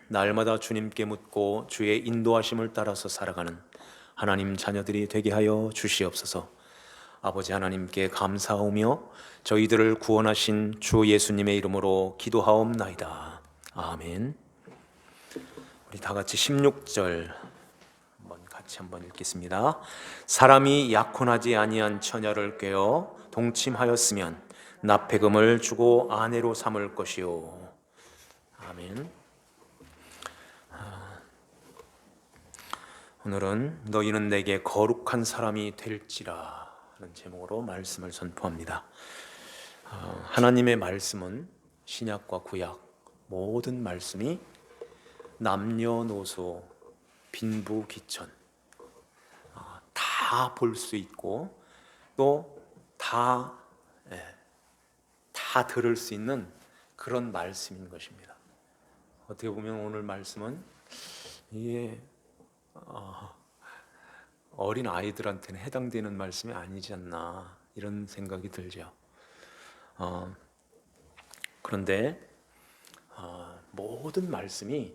날마다 주님께 묻고 주의 인도하심을 따라서 살아가는 하나님 자녀들이 되게 하여 주시옵소서. 아버지 하나님께 감사하며 저희들을 구원하신 주 예수님의 이름으로 기도하옵나이다. 아멘. 우리 다 같이 16절 같이 한번 읽겠습니다. 사람이 약혼하지 아니한 처녀를 꾀어 동침하였으면 납폐금을 주고 아내로 삼을 것이요. 아멘. 오늘은 너희는 내게 거룩한 사람이 될지라 하는 제목으로 말씀을 선포합니다. 하나님의 말씀은 신약과 구약 모든 말씀이 남녀노소 빈부귀천 다 볼 수 있고 또 다 들을 수 있는 그런 말씀인 것입니다. 어떻게 보면 오늘 말씀은 이게 어린 아이들한테는 해당되는 말씀이 아니지 않나 이런 생각이 들죠. 그런데 모든 말씀이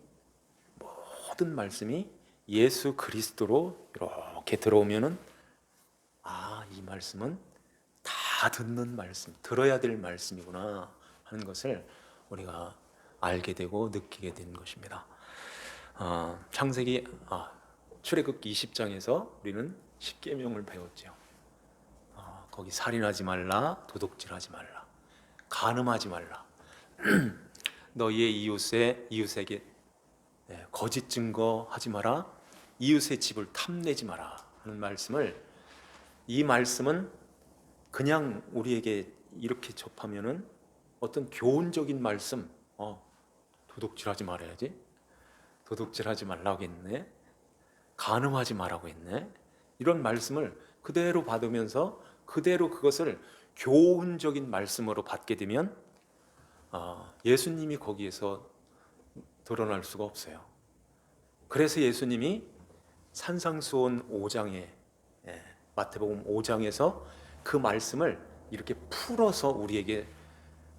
예수 그리스도로 이렇게 들어오면은 이 말씀은 다 듣는 말씀, 들어야 될 말씀이구나 하는 것을 우리가 알게 되고 느끼게 되는 것입니다. 출애굽기 20장에서 우리는 10계명을 배웠죠. 거기 살인하지 말라, 도둑질하지 말라, 간음하지 말라, 너희의 이웃에게 거짓 증거하지 마라, 이웃의 집을 탐내지 마라 하는 말씀을, 이 말씀은 그냥 우리에게 이렇게 접하면은 어떤 교훈적인 말씀, 도둑질하지 말아야지, 도둑질하지 말라고 했네, 간음하지 말라고 했네, 이런 말씀을 그대로 받으면서 그대로 그것을 교훈적인 말씀으로 받게 되면 예수님이 거기에서 드러날 수가 없어요. 그래서 예수님이 산상수훈 5장에 마태복음 5장에서 그 말씀을 이렇게 풀어서 우리에게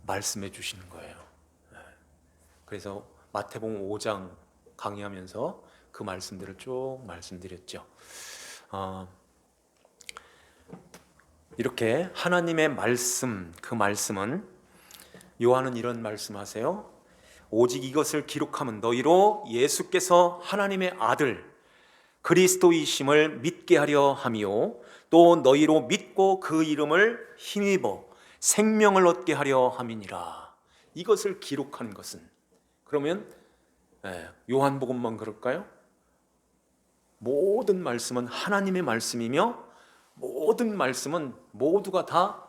말씀해 주시는 거예요. 그래서 마태복음 5장 강의하면서 그 말씀들을 쭉 말씀드렸죠. 이렇게 하나님의 말씀, 그 말씀은 요한은 이런 말씀하세요. 오직 이것을 기록하면 너희로 예수께서 하나님의 아들 그리스도이심을 믿게 하려 함이요 또 너희로 믿고 그 이름을 힘입어 생명을 얻게 하려 함이니라. 이것을 기록한 것은, 그러면 요한복음만 그럴까요? 모든 말씀은 하나님의 말씀이며 모든 말씀은 모두가 다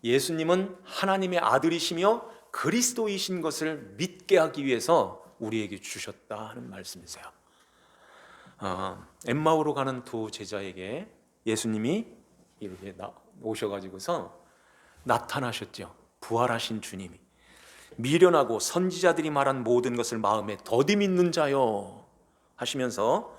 예수님은 하나님의 아들이시며 그리스도이신 것을 믿게 하기 위해서 우리에게 주셨다 하는 말씀이세요. 엠마오로 가는 두 제자에게 예수님이 이렇게 오셔가지고서 나타나셨죠. 부활하신 주님이 미련하고 선지자들이 말한 모든 것을 마음에 더디 믿는 자요 하시면서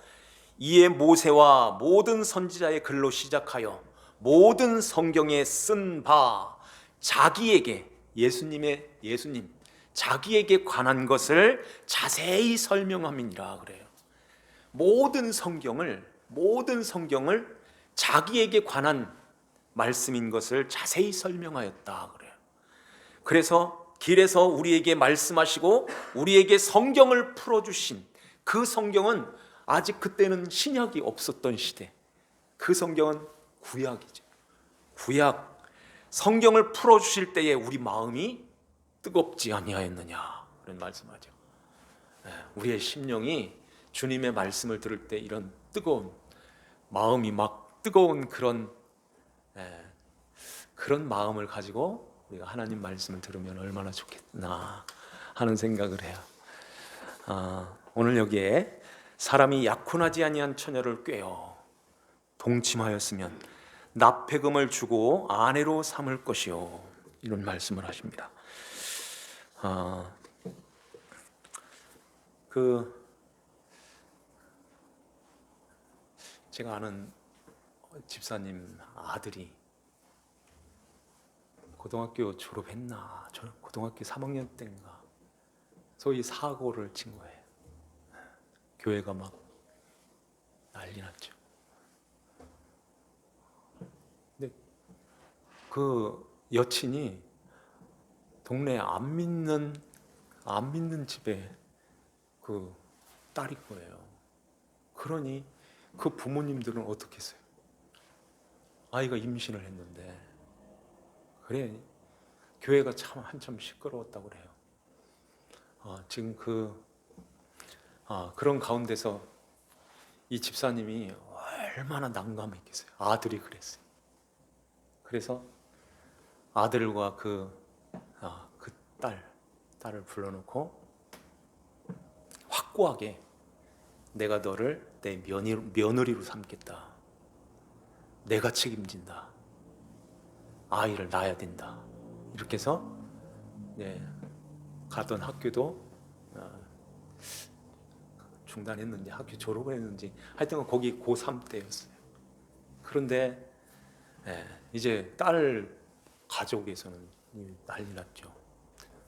이에 모세와 모든 선지자의 글로 시작하여 모든 성경에 쓴 바 자기에게 예수님 자기에게 관한 것을 자세히 설명함이니라 그래요. 모든 성경을 자기에게 관한 말씀인 것을 자세히 설명하였다 그래요. 그래서 길에서 우리에게 말씀하시고 우리에게 성경을 풀어주신 그 성경은 아직 그때는 신약이 없었던 시대, 그 성경은 구약이죠. 구약 성경을 풀어주실 때에 우리 마음이 뜨겁지 아니하였느냐 그런 말씀하죠. 우리의 심령이 주님의 말씀을 들을 때 이런 뜨거운 마음이 막 뜨거운 그런 마음을 가지고 우리가 하나님 말씀을 들으면 얼마나 좋겠나 하는 생각을 해요. 오늘 여기에 사람이 약혼하지 아니한 처녀를 꾀어 동침하였으면 납폐금을 주고 아내로 삼을 것이요 이런 말씀을 하십니다. 제가 아는 집사님 아들이 고등학교 졸업했나, 고등학교 3학년 때인가 소위 사고를 친 거예요. 교회가 막 난리 났죠. 근데 그 여친이 동네 안 믿는 집에 그 딸인 거예요. 그러니 그 부모님들은 어떻게 했어요? 아이가 임신을 했는데. 그래, 교회가 참 한참 시끄러웠다고 그래요. 지금 그런 가운데서 이 집사님이 얼마나 난감했겠어요. 아들이 그랬어요. 그래서 아들과 그 딸을 불러놓고 확고하게 내가 너를 내 며느리로 삼겠다. 내가 책임진다. 아이를 낳아야 된다. 이렇게 해서 가던 학교도 중단했는지 학교 졸업을 했는지 하여튼 거기 고3 때였어요. 그런데 이제 딸 가족에서는 난리 났죠.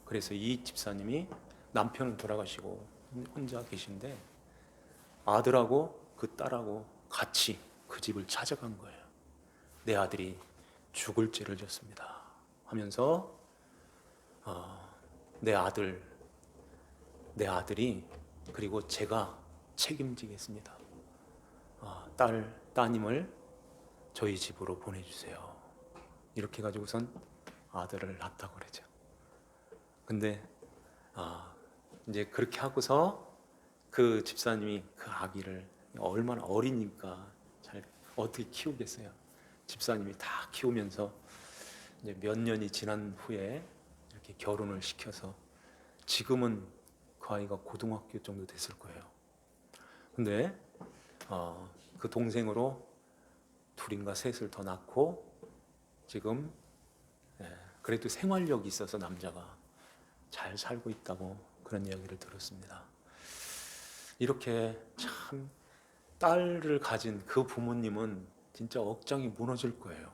그래서 이 집사님이 남편은 돌아가시고 혼자 계신데 아들하고 그 딸하고 같이 그 집을 찾아간 거예요. 내 아들이 죽을 죄를 졌습니다 하면서 내 아들이 그리고 제가 책임지겠습니다. 따님을 저희 집으로 보내주세요. 이렇게 가지고선 아들을 낳았다고 그러죠. 근데 이제 그렇게 하고서 그 집사님이 그 아기를 얼마나 어리니까 잘 어떻게 키우겠어요. 집사님이 다 키우면서 이제 몇 년이 지난 후에 이렇게 결혼을 시켜서 지금은 그 아이가 고등학교 정도 됐을 거예요. 근데 그 동생으로 둘인가 셋을 더 낳고 지금 그래도 생활력이 있어서 남자가 잘 살고 있다고 그런 이야기를 들었습니다. 이렇게 참 딸을 가진 그 부모님은 진짜 억장이 무너질 거예요.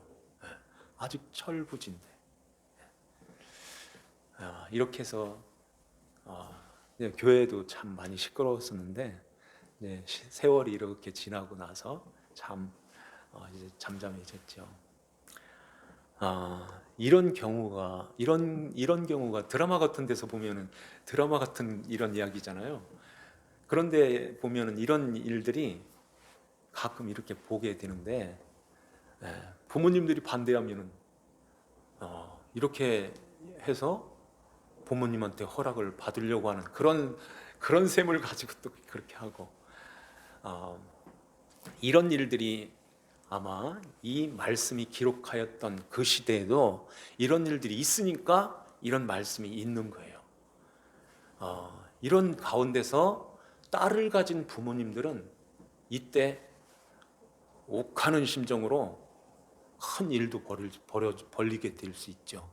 아직 철부지인데. 이렇게 해서 교회도 참 많이 시끄러웠었는데 세월이 이렇게 지나고 나서 참 이제 잠잠해졌죠. 이런 경우가 드라마 같은 데서 보면은 드라마 같은 이런 이야기잖아요. 그런데 보면은 이런 일들이 가끔 이렇게 보게 되는데 부모님들이 반대하면은 이렇게 해서 부모님한테 허락을 받으려고 하는 그런 셈을 가지고 또 그렇게 하고 이런 일들이 아마 이 말씀이 기록하였던 그 시대에도 이런 일들이 있으니까 이런 말씀이 있는 거예요. 이런 가운데서 딸을 가진 부모님들은 이때 욱하는 심정으로 큰 일도 벌리게 될 수 있죠.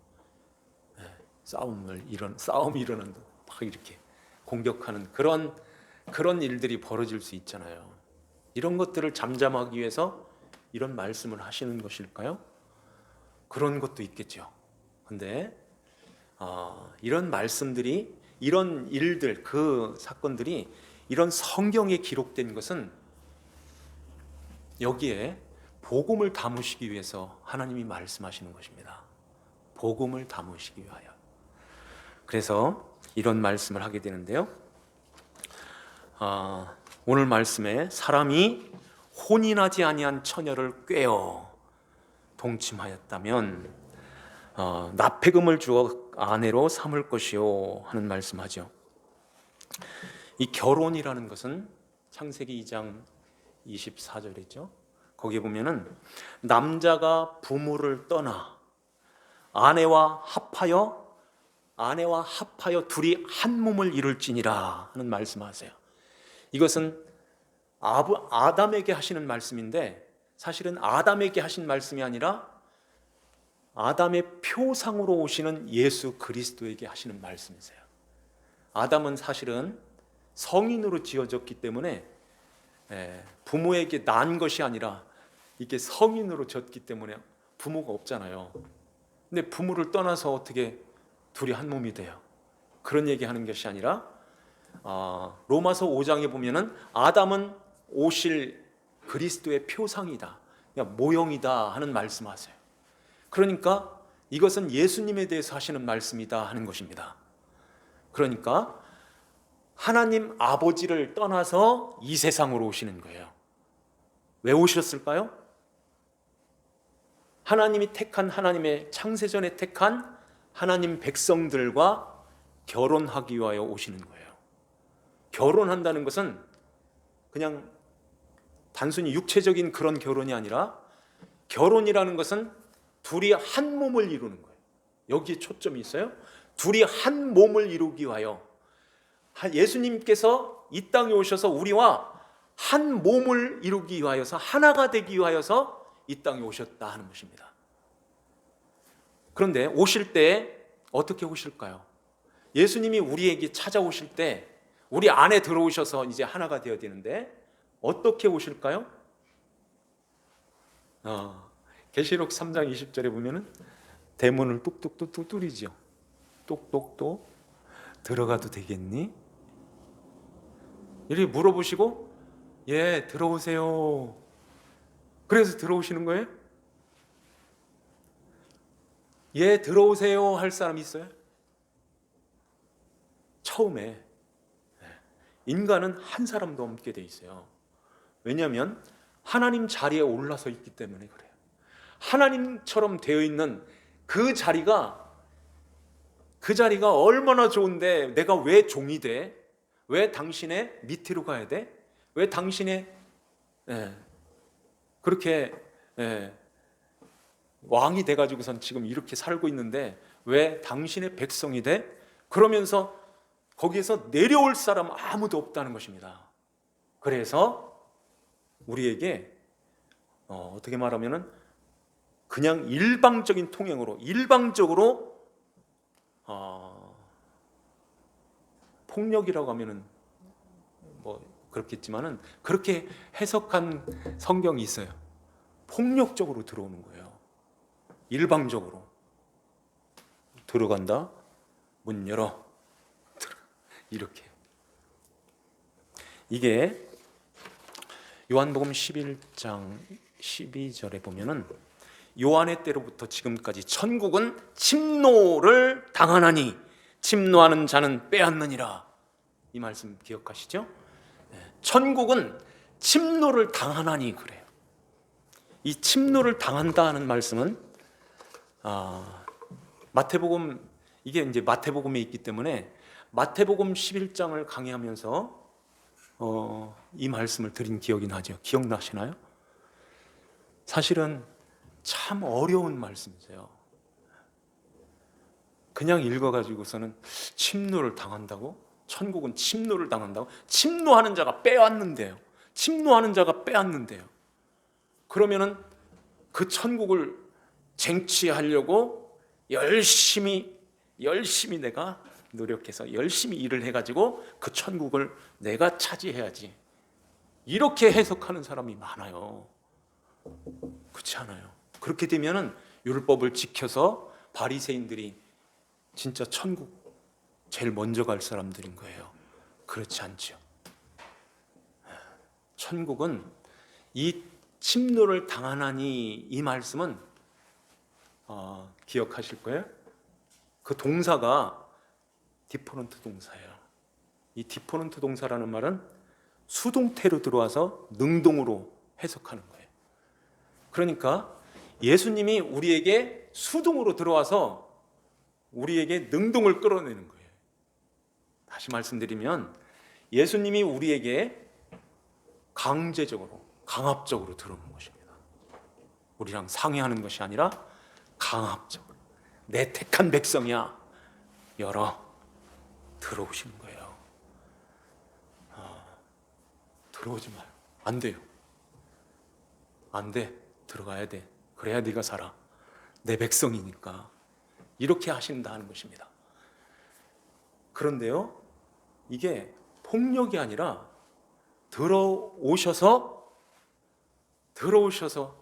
싸움이 일어난다. 막 이렇게 공격하는 그런 일들이 벌어질 수 있잖아요. 이런 것들을 잠잠하기 위해서 이런 말씀을 하시는 것일까요? 그런 것도 있겠죠. 근데 이런 말씀들이, 이런 일들, 그 사건들이 이런 성경에 기록된 것은 여기에 복음을 담으시기 위해서 하나님이 말씀하시는 것입니다. 복음을 담으시기 위하여. 그래서 이런 말씀을 하게 되는데요. 오늘 말씀에 사람이 혼인하지 아니한 처녀를 꾀어 동침하였다면 납폐금을 주어 아내로 삼을 것이요 하는 말씀하죠. 이 결혼이라는 것은 창세기 2장 24절이죠. 거기에 보면은 남자가 부모를 떠나 아내와 합하여 둘이 한 몸을 이룰지니라 하는 말씀하세요. 이것은 아담에게 하시는 말씀인데 사실은 아담에게 하신 말씀이 아니라 아담의 표상으로 오시는 예수 그리스도에게 하시는 말씀이세요. 아담은 사실은 성인으로 지어졌기 때문에 부모에게 난 것이 아니라 이게 성인으로 졌기 때문에 부모가 없잖아요. 근데 부모를 떠나서 어떻게 둘이 한 몸이 돼요? 그런 얘기하는 것이 아니라 로마서 5장에 보면은 아담은 오실 그리스도의 표상이다, 그러니까 모형이다 하는 말씀하세요. 그러니까 이것은 예수님에 대해서 하시는 말씀이다 하는 것입니다. 그러니까 하나님 아버지를 떠나서 이 세상으로 오시는 거예요. 왜 오셨을까요? 하나님이 택한, 하나님의 창세전에 택한 하나님 백성들과 결혼하기 위하여 오시는 거예요. 결혼한다는 것은 그냥 단순히 육체적인 그런 결혼이 아니라, 결혼이라는 것은 둘이 한 몸을 이루는 거예요. 여기에 초점이 있어요. 둘이 한 몸을 이루기 위하여, 예수님께서 이 땅에 오셔서 우리와 한 몸을 이루기 위하여서, 하나가 되기 위하여서 이 땅에 오셨다 하는 것입니다. 그런데 오실 때 어떻게 오실까요? 예수님이 우리에게 찾아오실 때 우리 안에 들어오셔서 이제 하나가 되어야 되는데 어떻게 오실까요? 계시록 3장 20절에 보면은 대문을 뚝뚝뚝뚝 뚫리죠. 똑똑똑 들어가도 되겠니? 이렇게 물어보시고, 예, 들어오세요. 그래서 들어오시는 거예요? 예, 들어오세요 할 사람 있어요? 처음에 인간은 한 사람도 없게 돼 있어요. 왜냐하면 하나님 자리에 올라서 있기 때문에 그래요. 하나님처럼 되어 있는 그 자리가 얼마나 좋은데, 내가 왜 종이 돼? 왜 당신의 밑으로 가야 돼? 왜 당신의 그렇게 왕이 돼가지고선 지금 이렇게 살고 있는데 왜 당신의 백성이 돼? 그러면서 거기에서 내려올 사람 아무도 없다는 것입니다. 그래서 우리에게 어떻게 말하면은 그냥 일방적인 통행으로, 일방적으로 폭력이라고 하면은 뭐 그렇겠지만은, 그렇게 해석한 성경이 있어요. 폭력적으로 들어오는 거예요. 일방적으로 들어간다, 문 열어, 이렇게. 이게 요한복음 11장 12절에 보면은, 요한의 때로부터 지금까지 천국은 침노를 당하나니 침노하는 자는 빼앗느니라. 이 말씀 기억하시죠? 천국은 침노를 당하나니 그래요. 이 침노를 당한다 하는 말씀은 마태복음, 이게 이제 마태복음에 있기 때문에 마태복음 11장을 강의하면서 이 말씀을 드린 기억이 나죠. 기억나시나요? 사실은 참 어려운 말씀이세요. 그냥 읽어가지고서는 침노를 당한다고? 천국은 침노를 당한다고? 침노하는 자가 빼앗는데요. 침노하는 자가 빼앗는데요. 그러면은 그 천국을 쟁취하려고 열심히 내가 노력해서 열심히 일을 해가지고 그 천국을 내가 차지해야지, 이렇게 해석하는 사람이 많아요. 그렇지 않아요. 그렇게 되면은 율법을 지켜서 바리새인들이 진짜 천국 제일 먼저 갈 사람들인 거예요. 그렇지 않죠. 천국은 이 침노를 당하나니, 이 말씀은 기억하실 거예요. 그 동사가 디포넌트 동사예요. 이 디포넌트 동사라는 말은 수동태로 들어와서 능동으로 해석하는 거예요. 그러니까 예수님이 우리에게 수동으로 들어와서 우리에게 능동을 끌어내는 거예요. 다시 말씀드리면 예수님이 우리에게 강제적으로, 강압적으로 들어오는 것입니다. 우리랑 상의하는 것이 아니라 강압적으로, 내 택한 백성이야, 열어, 들어오시는 거예요. 들어오지 마요. 안 돼요. 안 돼. 들어가야 돼. 그래야 네가 살아. 내 백성이니까. 이렇게 하신다 하는 것입니다. 그런데요, 이게 폭력이 아니라 들어오셔서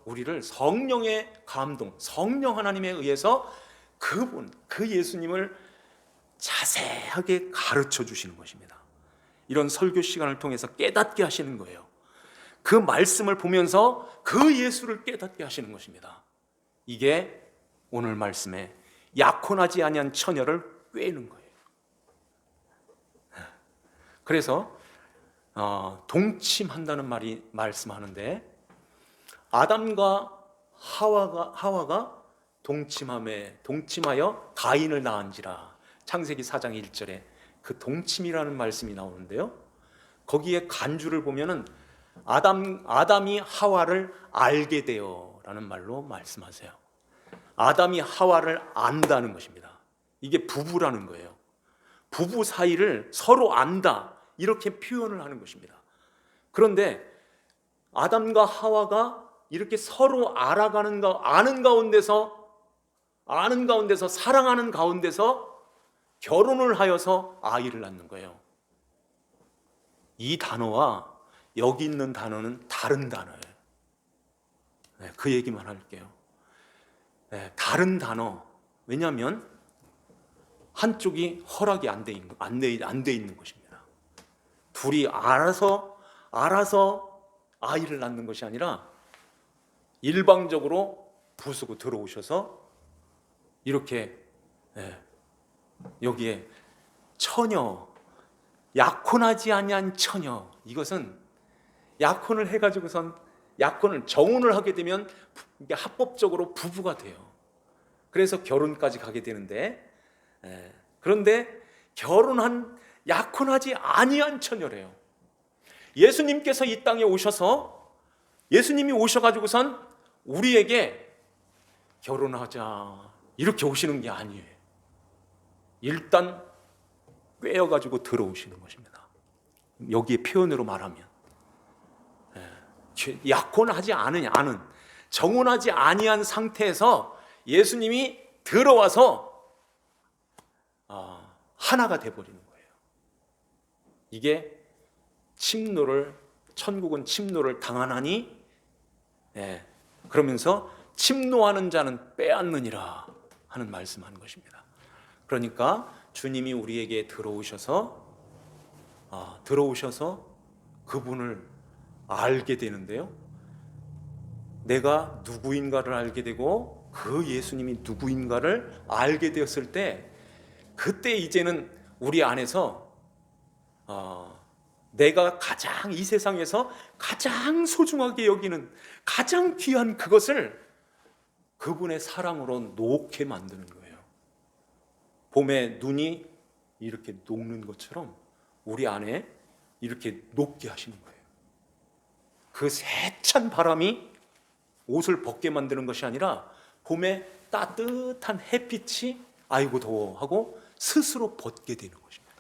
우리를 성령의 감동, 성령 하나님에 의해서 그 예수님을 자세하게 가르쳐 주시는 것입니다. 이런 설교 시간을 통해서 깨닫게 하시는 거예요. 그 말씀을 보면서 그 예수를 깨닫게 하시는 것입니다. 이게 오늘 말씀에 약혼하지 아니한 처녀를 꾀는 거예요. 그래서 동침한다는 말이 말씀하는데, 아담과 하와가 동침하여 가인을 낳은지라, 창세기 4장 1절에 그 동침이라는 말씀이 나오는데요, 거기에 간주를 보면은 아담이 하와를 알게 되어라는 말로 말씀하세요. 아담이 하와를 안다는 것입니다. 이게 부부라는 거예요. 부부 사이를 서로 안다, 이렇게 표현을 하는 것입니다. 그런데 아담과 하와가 이렇게 서로 아는 가운데서 사랑하는 가운데서 결혼을 하여서 아이를 낳는 거예요. 이 단어와 여기 있는 단어는 다른 단어예요. 그 얘기만 할게요. 다른 단어. 왜냐하면 한쪽이 허락이 안 돼 있는 것입니다. 둘이 알아서 아이를 낳는 것이 아니라 일방적으로 부수고 들어오셔서 이렇게, 여기에 처녀, 약혼하지 아니한 처녀, 이것은 약혼을 해가지고선 정혼을 하게 되면 이게 합법적으로 부부가 돼요. 그래서 결혼까지 가게 되는데, 그런데 약혼하지 아니한 처녀래요. 예수님께서 이 땅에 예수님이 오셔가지고선 우리에게 결혼하자 이렇게 오시는 게 아니에요. 일단 꿰어가지고 들어오시는 것입니다. 여기에 표현으로 말하면 약혼하지 않은, 정혼하지 아니한 상태에서 예수님이 들어와서 하나가 돼버리는 거예요. 이게 천국은 침노를 당하나니, 그러면서 침노하는 자는 빼앗느니라 하는 말씀하는 것입니다. 그러니까 주님이 우리에게 들어오셔서 그분을 알게 되는데요, 내가 누구인가를 알게 되고 그 예수님이 누구인가를 알게 되었을 때, 그때 이제는 우리 안에서 내가 이 세상에서 가장 소중하게 여기는 가장 귀한 그것을 그분의 사랑으로 녹게 만드는 거예요. 봄에 눈이 이렇게 녹는 것처럼 우리 안에 이렇게 녹게 하시는 거예요. 그 세찬 바람이 옷을 벗게 만드는 것이 아니라 봄에 따뜻한 햇빛이 아이고 더워 하고 스스로 벗게 되는 것입니다.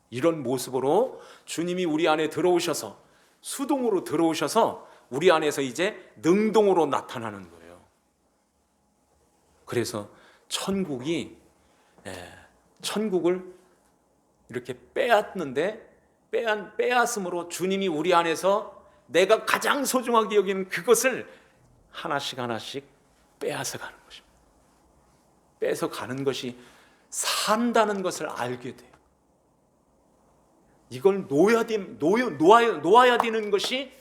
이런 모습으로 주님이 우리 안에 들어오셔서, 수동으로 들어오셔서 우리 안에서 이제 능동으로 나타나는 거예요. 그래서 천국을 이렇게 빼앗음으로 주님이 우리 안에서 내가 가장 소중하게 여기는 그것을 하나씩 빼앗아 가는 것입니다. 빼서 가는 것이 산다는 것을 알게 돼요. 이걸 놓아야 되는 것이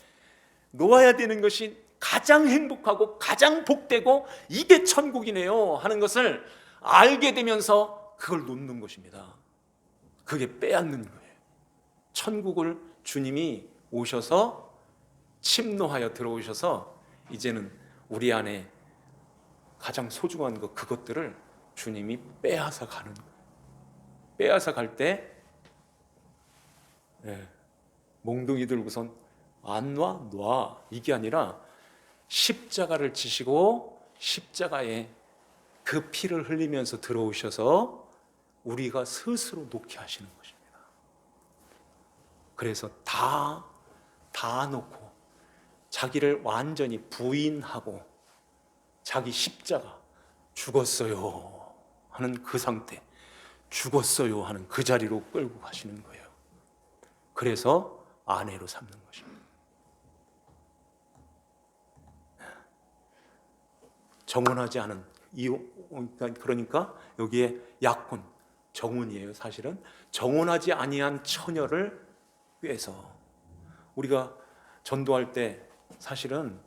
가장 행복하고 가장 복되고 이게 천국이네요 하는 것을 알게 되면서 그걸 놓는 것입니다. 그게 빼앗는 거예요. 천국을 주님이 오셔서 침노하여 들어오셔서 이제는 우리 안에 가장 소중한 그것들을 주님이 빼앗아 가는 거예요. 빼앗아 갈 때 몽둥이 들고선 안 놔 이게 아니라 십자가를 지시고 십자가에 그 피를 흘리면서 들어오셔서 우리가 스스로 놓게 하시는 것입니다. 그래서 다 놓고 자기를 완전히 부인하고 자기 십자가, 죽었어요 하는 그 상태, 죽었어요 하는 그 자리로 끌고 가시는 거예요. 그래서 아내로 삼는 것입니다. 정혼하지 않은 그러니까 여기에 약혼, 정혼이에요. 사실은 정혼하지 아니한 처녀를 꾀서 우리가 전도할 때 사실은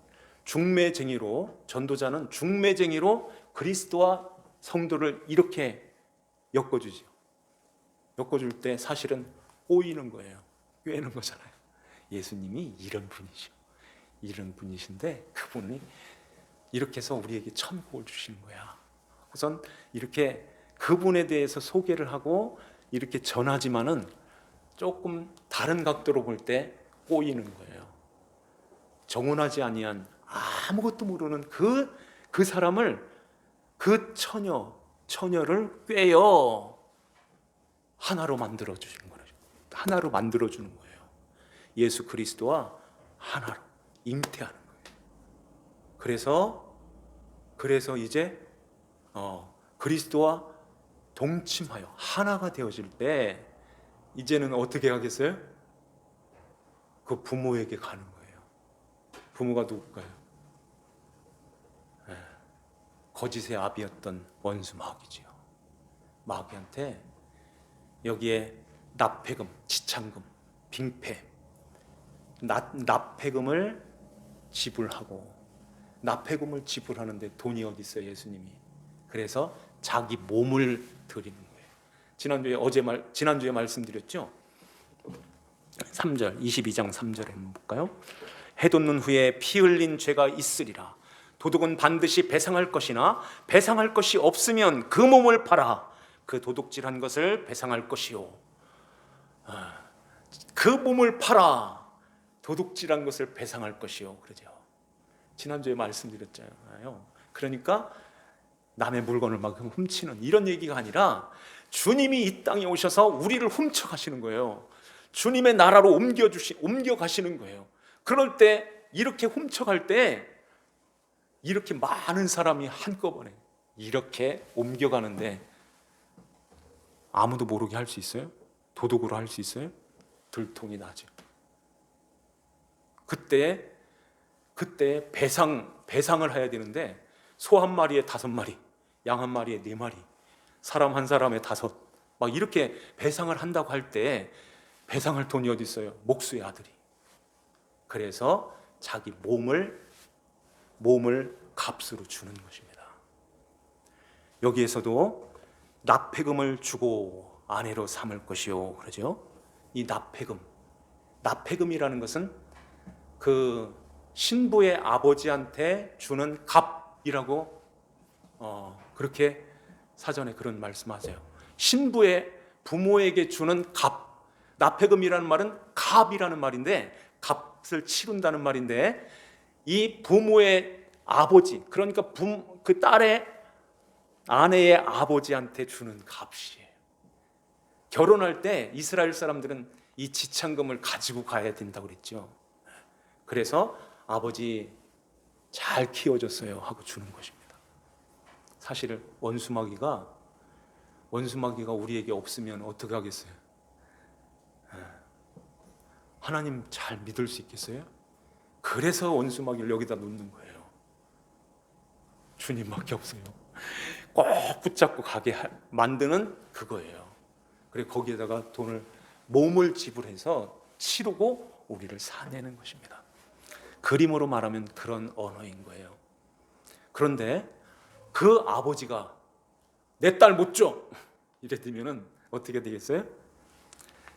중매쟁이로, 전도자는 중매쟁이로 그리스도와 성도를 이렇게 엮어주죠. 엮어줄 때 사실은 꼬이는 거예요. 꿰는 거잖아요. 예수님이 이런 분이죠. 이런 분이신데 그분이 이렇게 해서 우리에게 천국을 주시는 거야. 우선 이렇게 그분에 대해서 소개를 하고 이렇게 전하지만은 조금 다른 각도로 볼 때 꼬이는 거예요. 정혼하지 아니한 아무것도 모르는 그 사람을, 그 처녀를 꿰어 하나로 만들어 주시는 거예요. 하나로 만들어 주는 거예요. 예수 그리스도와 하나로 잉태하는 거예요. 그래서 이제 그리스도와 동침하여 하나가 되어질 때 이제는 어떻게 하겠어요? 그 부모에게 가는 거예요. 부모가 누굴까요? 거짓의 아비였던 원수 마귀지요. 마귀한테 여기에 납폐금, 지참금, 빙패, 납폐금을 지불하고, 납폐금을 지불하는데 돈이 어디 있어요, 예수님이? 그래서 자기 몸을 드리는 거예요. 지난주에 말씀드렸죠. 3절, 22장 3절에 한번 볼까요? 해돋는 후에 피 흘린 죄가 있으리라. 도둑은 반드시 배상할 것이나 배상할 것이 없으면 그 몸을 팔아 그 도둑질한 것을 배상할 것이요. 그 몸을 팔아 도둑질한 것을 배상할 것이요. 그러죠. 지난주에 말씀드렸잖아요. 그러니까 남의 물건을 막 훔치는 이런 얘기가 아니라 주님이 이 땅에 오셔서 우리를 훔쳐가시는 거예요. 주님의 나라로 옮겨가시는 거예요. 그럴 때 이렇게 훔쳐갈 때 이렇게 많은 사람이 한꺼번에 이렇게 옮겨가는데 아무도 모르게 할 수 있어요? 도둑으로 할 수 있어요? 들통이 나죠. 그때 배상을 해야 되는데 소 한 마리에 5마리, 양 한 마리에 4마리, 사람 한 사람에 5, 막 이렇게 배상을 한다고 할 때 배상할 돈이 어디 있어요? 목수의 아들이. 그래서 자기 몸을 값으로 주는 것입니다. 여기에서도 납폐금을 주고 아내로 삼을 것이요, 그러죠? 이 납폐금이라는 것은 그 신부의 아버지한테 주는 값이라고 그렇게 사전에 그런 말씀하세요. 신부의 부모에게 주는 값. 납폐금이라는 말은 값이라는 말인데, 값을 치른다는 말인데, 이 부모의 아버지, 그러니까 그 딸의 아내의 아버지한테 주는 값이에요. 결혼할 때 이스라엘 사람들은 이 지참금을 가지고 가야 된다고 그랬죠. 그래서 아버지 잘 키워줬어요 하고 주는 것입니다. 사실 원수마귀가 우리에게 없으면 어떻게 하겠어요? 하나님 잘 믿을 수 있겠어요? 그래서 원수마귀를 여기다 놓는 거예요. 주님밖에 없어요. 꼭 붙잡고 가게 만드는 그거예요. 그리고 거기에다가 몸을 지불해서 치르고 우리를 사내는 것입니다. 그림으로 말하면 그런 언어인 거예요. 그런데 그 아버지가 내 딸 못 줘! 이랬으면 어떻게 되겠어요?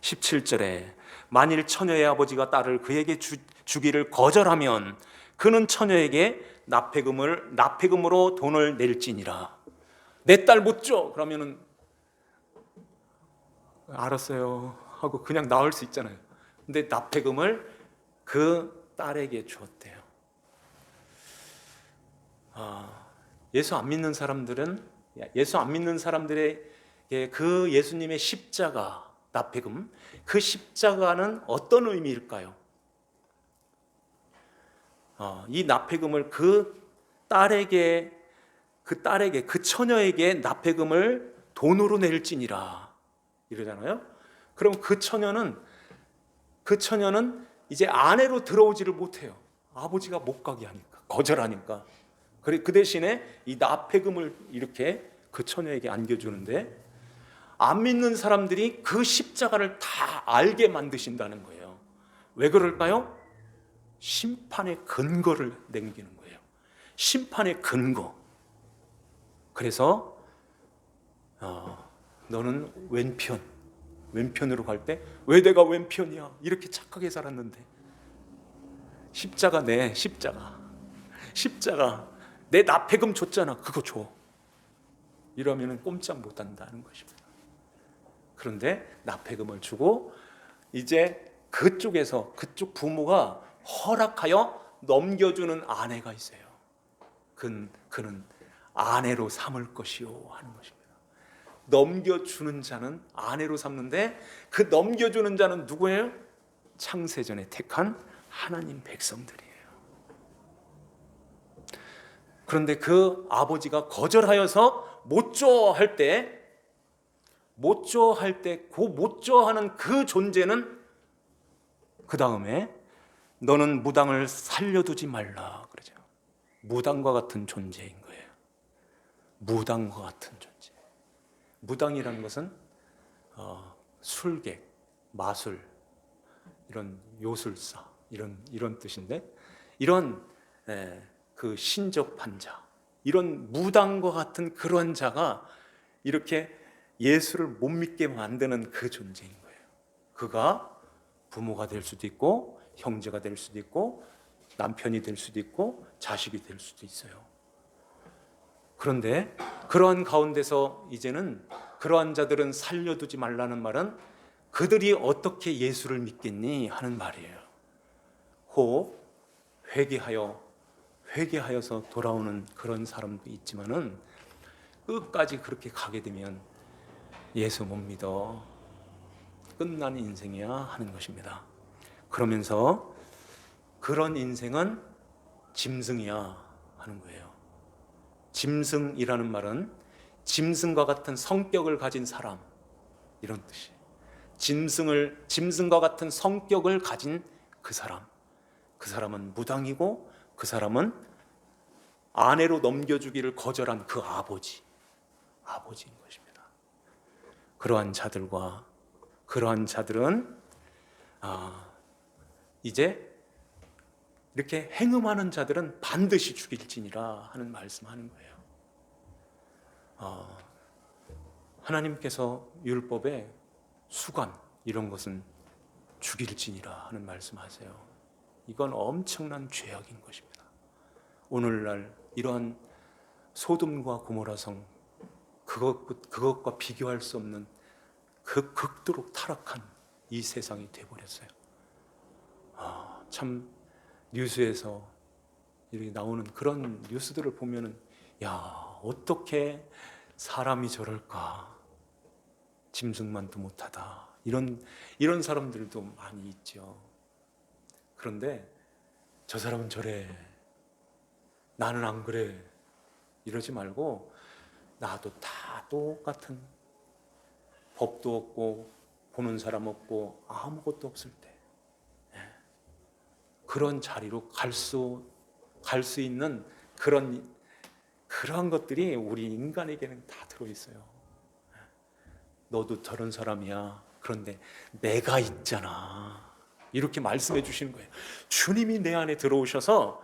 17절에 만일 처녀의 아버지가 딸을 그에게 주기를 거절하면 그는 처녀에게 납폐금으로 돈을 낼지니라. 내 딸 못 줘! 그러면은 알았어요 하고 그냥 나올 수 있잖아요. 근데 납폐금을 그 딸에게 주었대요. 예수 안 믿는 사람들에게 그 예수님의 십자가, 납폐금, 그 십자가는 어떤 의미일까요? 이 납폐금을 그 처녀에게 납폐금을 돈으로 낼지니라 이러잖아요. 그럼 그 처녀는 이제 아내로 들어오지를 못해요. 아버지가 못 가게 하니까, 거절하니까. 그 대신에 이 납폐금을 이렇게 그 처녀에게 안겨주는데, 안 믿는 사람들이 그 십자가를 다 알게 만드신다는 거예요. 왜 그럴까요? 심판의 근거를 남기는 거예요. 심판의 근거. 그래서 너는 왼편으로 갈 때 왜 내가 왼편이야? 이렇게 착하게 살았는데 십자가 내 납폐금 줬잖아. 그거 줘. 이러면 꼼짝 못한다는 것입니다. 그런데 납폐금을 주고 이제 그쪽 부모가 허락하여 넘겨주는 아내가 있어요. 그는 아내로 삼을 것이요 하는 것입니다. 넘겨주는 자는 아내로 삼는데 그 넘겨주는 자는 누구예요? 창세전에 택한 하나님 백성들이에요. 그런데 그 아버지가 거절하여서 못줘 할 때 못줘 하는 그 존재는 그 다음에 너는 무당을 살려두지 말라 그러죠. 무당과 같은 존재인 거예요. 무당과 같은 존재. 무당이라는 것은 술객, 마술, 이런 요술사 이런 뜻인데 이런 그 신접한 자, 이런 무당과 같은 그런 자가 이렇게 예수를 못 믿게 만드는 그 존재인 거예요. 그가 부모가 될 수도 있고 형제가 될 수도 있고 남편이 될 수도 있고 자식이 될 수도 있어요. 그런데 그러한 가운데서 이제는 그러한 자들은 살려두지 말라는 말은 그들이 어떻게 예수를 믿겠니 하는 말이에요. 혹 회개하여서 돌아오는 그런 사람도 있지만은 끝까지 그렇게 가게 되면 예수 못 믿어, 끝난 인생이야 하는 것입니다. 그러면서 그런 인생은 짐승이야 하는 거예요. 짐승이라는 말은 짐승과 같은 성격을 가진 사람, 이런 뜻이에요. 짐승과 같은 성격을 가진 그 사람은 무당이고 그 사람은 아내로 넘겨주기를 거절한 그 아버지인 것입니다. 그러한 자들은 이제 이렇게 행음하는 자들은 반드시 죽일지니라 하는 말씀하는 거예요. 하나님께서 율법에 수간 이런 것은 죽일지니라 하는 말씀하세요. 이건 엄청난 죄악인 것입니다. 오늘날 이러한 소돔과 고모라 성, 그것과 비교할 수 없는 그 극도로 타락한 이 세상이 되어버렸어요. 참 뉴스에서 이렇게 나오는 그런 뉴스들을 보면은 어떻게 사람이 저럴까, 짐승만도 못하다, 이런 사람들도 많이 있죠. 그런데 저 사람은 저래, 나는 안 그래, 이러지 말고 나도 다 똑같은, 법도 없고 보는 사람 없고 아무것도 없을 때 그런 자리로 갈 수 있는 그런 것들이 우리 인간에게는 다 들어있어요. 너도 저런 사람이야. 그런데 내가 있잖아. 이렇게 말씀해 주시는 거예요. 주님이 내 안에 들어오셔서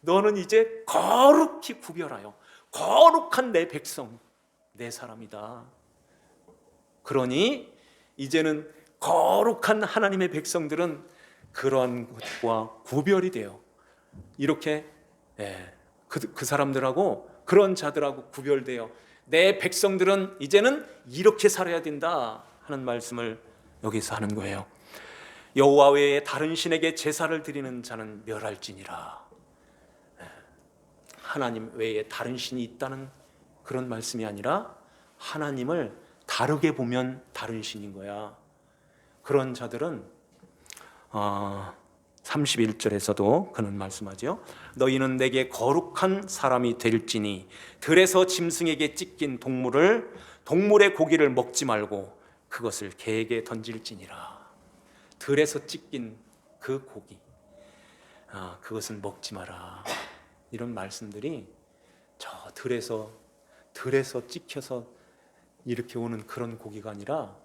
너는 이제 거룩히 구별하여 거룩한 내 백성, 내 사람이다. 그러니 이제는 거룩한 하나님의 백성들은 그러한 것과 구별이 돼요. 이렇게 그 사람들하고 그런 자들하고 구별되어 내 백성들은 이제는 이렇게 살아야 된다 하는 말씀을 여기서 하는 거예요. 여호와 외에 다른 신에게 제사를 드리는 자는 멸할지니라. 하나님 외에 다른 신이 있다는 그런 말씀이 아니라 하나님을 다르게 보면 다른 신인 거야. 그런 자들은 31절에서도 그는 말씀하죠. 너희는 내게 거룩한 사람이 될지니 들에서 짐승에게 찢긴 동물의 고기를 먹지 말고 그것을 개에게 던질지니라. 들에서 찢긴 그 고기, 그것은 먹지 마라. 이런 말씀들이 저 들에서 찢겨서 이렇게 오는 그런 고기가 아니라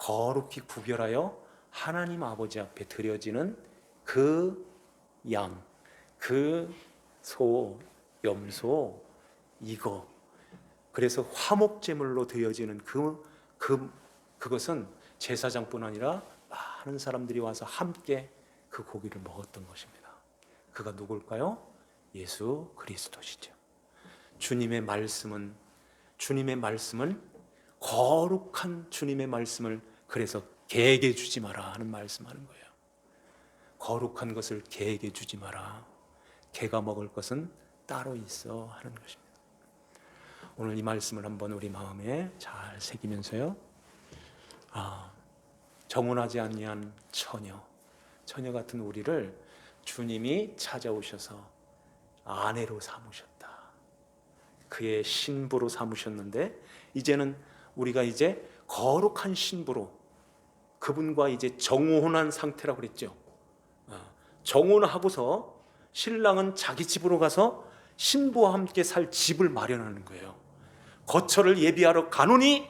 거룩히 구별하여 하나님 아버지 앞에 드려지는 그 양, 그 소, 염소, 이거. 그래서 화목제물로 드려지는 그것은 제사장뿐 아니라 많은 사람들이 와서 함께 그 고기를 먹었던 것입니다. 그가 누굴까요? 예수 그리스도시죠. 주님의 말씀은 거룩한 주님의 말씀을 그래서 개에게 주지 마라 하는 말씀하는 거예요. 거룩한 것을 개에게 주지 마라. 개가 먹을 것은 따로 있어 하는 것입니다. 오늘 이 말씀을 한번 우리 마음에 잘 새기면서요. 정혼하지 아니한 처녀 같은 우리를 주님이 찾아오셔서 아내로 삼으셨다. 그의 신부로 삼으셨는데 이제는 우리가 이제 거룩한 신부로 그분과 이제 정혼한 상태라고 그랬죠. 정혼하고서 신랑은 자기 집으로 가서 신부와 함께 살 집을 마련하는 거예요. 거처를 예비하러 가노니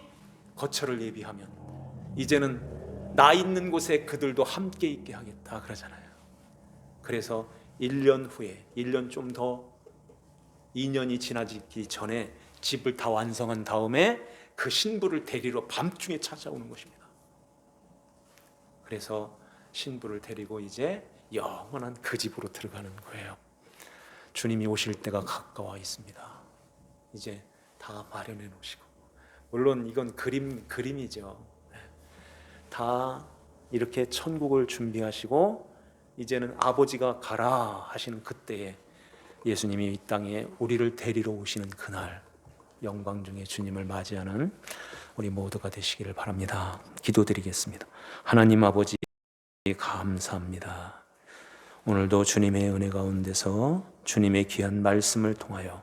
거처를 예비하면 이제는 나 있는 곳에 그들도 함께 있게 하겠다 그러잖아요. 그래서 1년 후에 1년 좀 더 2년이 지나기 전에 집을 다 완성한 다음에 그 신부를 데리러 밤중에 찾아오는 것입니다. 그래서 신부를 데리고 이제 영원한 그 집으로 들어가는 거예요. 주님이 오실 때가 가까워 있습니다. 이제 다 마련해 놓으시고, 물론 이건 그림이죠. 다 이렇게 천국을 준비하시고 이제는 아버지가 가라 하시는 그때에 예수님이 이 땅에 우리를 데리러 오시는 그날 영광 중에 주님을 맞이하는 우리 모두가 되시기를 바랍니다. 기도드리겠습니다. 하나님 아버지 감사합니다. 오늘도 주님의 은혜 가운데서 주님의 귀한 말씀을 통하여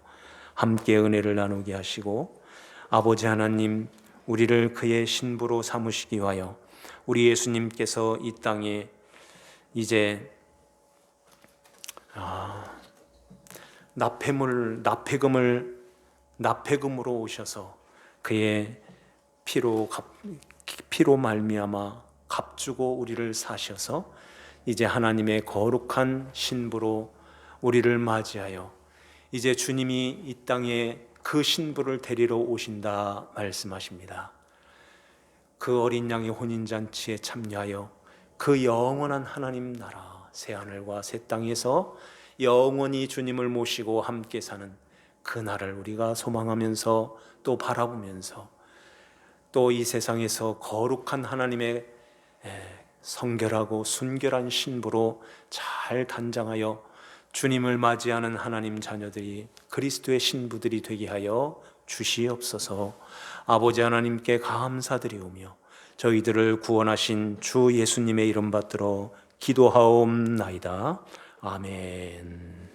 함께 은혜를 나누게 하시고 아버지 하나님 우리를 그의 신부로 삼으시기 위하여 우리 예수님께서 이 땅에 이제 납폐금으로 오셔서 그의 피로 말미암아 값주고 우리를 사셔서 이제 하나님의 거룩한 신부로 우리를 맞이하여 이제 주님이 이 땅에 그 신부를 데리러 오신다 말씀하십니다. 그 어린 양의 혼인잔치에 참여하여 그 영원한 하나님 나라 새하늘과 새 땅에서 영원히 주님을 모시고 함께 사는 그날을 우리가 소망하면서 또 바라보면서 또 이 세상에서 거룩한 하나님의 성결하고 순결한 신부로 잘 단장하여 주님을 맞이하는 하나님 자녀들이 그리스도의 신부들이 되게 하여 주시옵소서. 아버지 하나님께 감사드리오며 저희들을 구원하신 주 예수님의 이름 받들어 기도하옵나이다. 아멘.